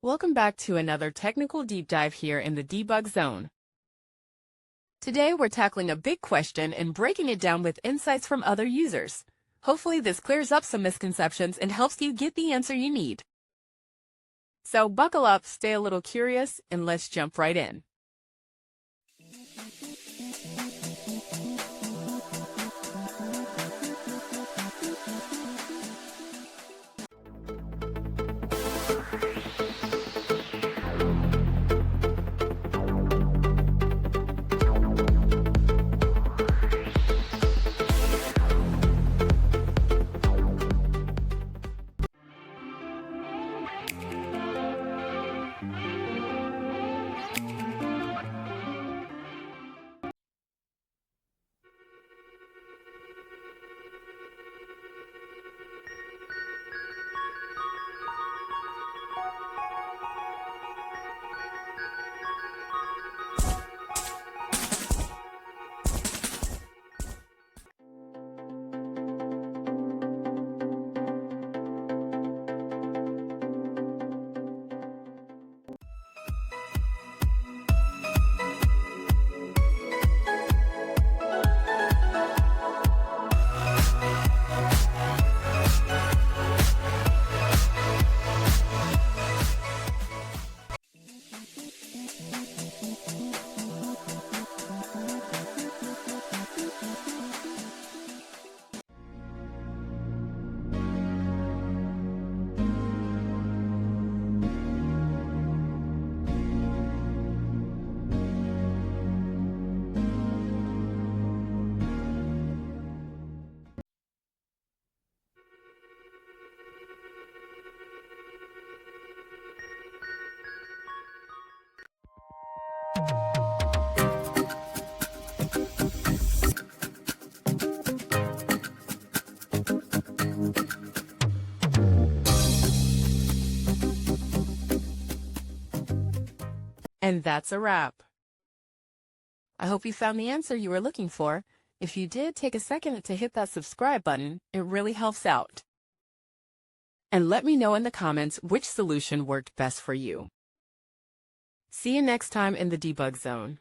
Welcome back to another technical deep dive here in the debug zone. Today we're tackling a big question and breaking it down with insights from other users. Hopefully this clears up some misconceptions and helps you get the answer you need. So buckle up, stay a little curious, and let's jump right in. And that's a wrap. I hope you found the answer you were looking for. If you did, take a second to hit that subscribe button. It really helps out. And let me know in the comments which solution worked best for you. See you next time in the debug zone.